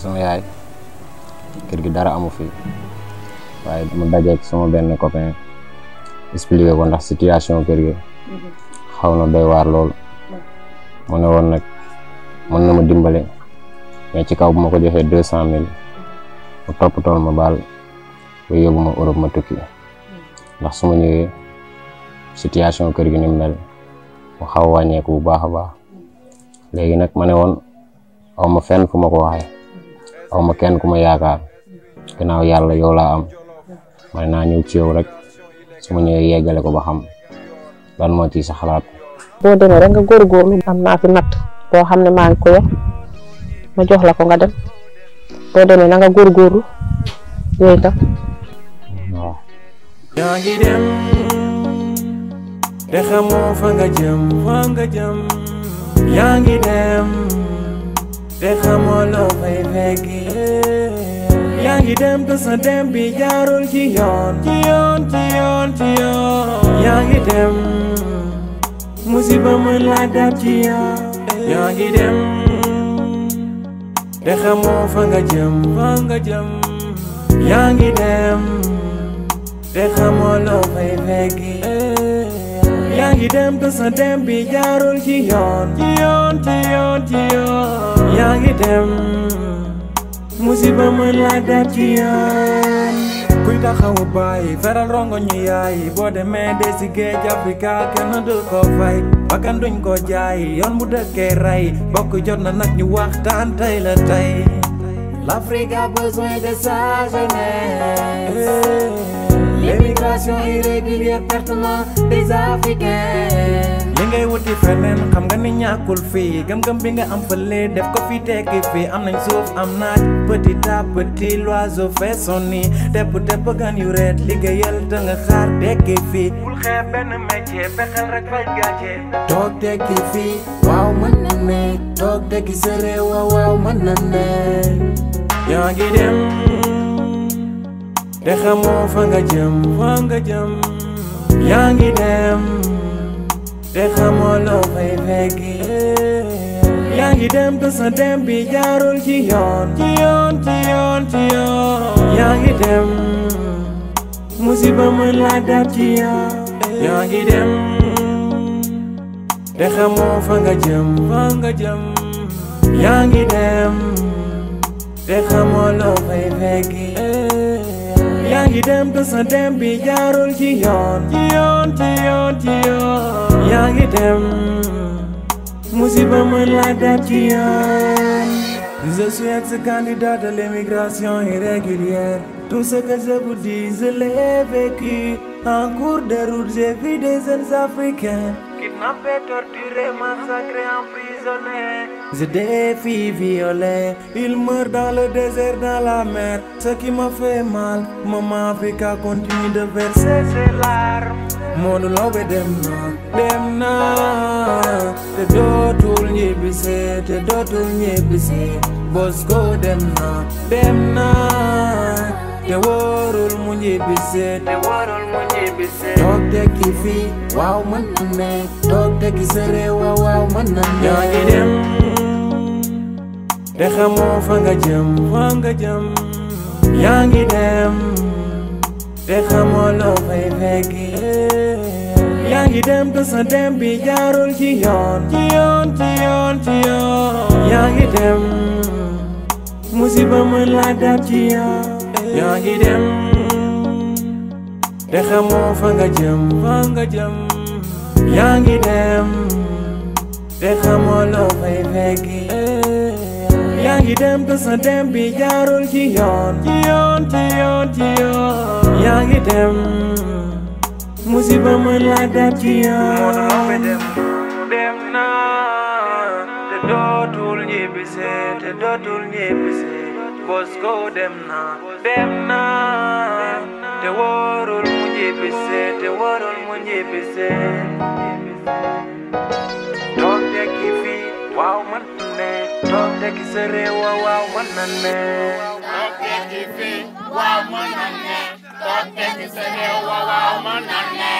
sama yaay kër gi dara amu fi waaye mu dajeeg sama benn copain expliqué ko ndax situation kër gi xaw na doy waar lool mu ne woon nag mën na ma dimbale mais ci kaw bu ma ko joxee 200 000 mu toppatool ma baal ba yóbbu ma Europe ma tukki ndax su ma ñëwee situation kër gi ni mel mu xaw a wàññeeku bu baax a baax léegi nag ma ne woon aw ma fenn fu ma ko waxee aw ma kenn ku ma yaakaar gannaaw yàlla yow laa am ma ne naa ñëw ci yow rek su ma ñëwee yeggale ko ba xam lan moo ci sa xalaat. boo demee rek nga góorgóorlu am naa fi natt boo xam ne maa ngi ko yor ma jox la ko nga dem boo demee na nga góorgóorlu yooyu tam waaw. yaa ngi dem te xamoo fa nga jëm yaa ngi dem te xamoo loo fay fekki yaa ngi dem te sa dem bi jaarul ci yoon yaa ngi dem musiba mën laa dab ci yoon yaa ngi dem te xamoo fa nga jëm yaa ngi dem te xamoo loo fay fekki yaa ngi dem te sa dem bi jaarul ci yoon yaa ngi dem musiba mën laa dab ci yoon kuy taxawu bàyyi feral rongo ñu yaay boo demee de si géej Afrika kenn du ko fay bakkan duñ ko jaay yoon bu dëkkee rey bokk jot na nag ñu waxtaan tey la tey. L'Afrique a besoin de sa jeunesse. L'immigration irrégulière pertement des Africains. li ngay wuti feneen xam nga ni ñàkkul fii gëm-gëm bi nga am fële def ko fi tekki fii am nañ suuf am naaj petit à petit l'oiseau fait son nid tepp gan yu reet liggéeyal te nga xaar tekki fii bul xeeb benn métier fexeel rek faj gàcce toog tekki fii waaw mën na ne toog tekki sa réew waaw mën na ne yaa ngi dem te xamoo fa nga jëm yaa ngi dem te xamoo loo fay fekki yaa ngi dem te sa dem bi jaarul ci yoon yaa ngi dem musiba mën laa dab ci yoon yaa ngi dem te xamoo fa nga jëm yaa ngi dem te xamoo loo fay fekki yaa ngi dem te sa dem bi jaarul ci yoon yaa ngi dem musiba mën laa dab ci yoon. Je suis ex-candidat de l'immigration irrégulière. Tout ce que je vous dis, je l'ai vécu. En cours de route, j'ai vu des jeunes Africains kidnappés, torturés, massacrés, emprisonnés. J'ai des filles violées, ils meurent dans le désert, dans la mer. Ce qui m'a fait mal, maman Africa continue de verser ses larmes. Mon love dem na te dootul ñibbisi Bosco dem na te warul mu ñibbisi toog tekki fii waaw mën na ne toog tekki sa réew waaw mën na ne yaa ngi dem te xamoo fa nga jëm yaa ngi dem te xamoo loo fay fekki yaa ngi dem te sa dem bi jaarul ci yoon yaa ngi dem musiba mën laa dab ci yoon yaa ngi dem te xamoo fa nga jëm yaa ngi dem te xamoo loo fay fekki yaa ngi dem te sa dem bi jaarul ci yoon yaa ngi dem musiba mën laa dab ci yoon dem na te dootul ñibbisi Bosco dem na te warul mu ñibbisi toog tekki fii waaw mën na ne toog tekki sa réew waaw mën na ne toog tekki fii waaw mën na ne toog tekki sa réew waaw mën na ne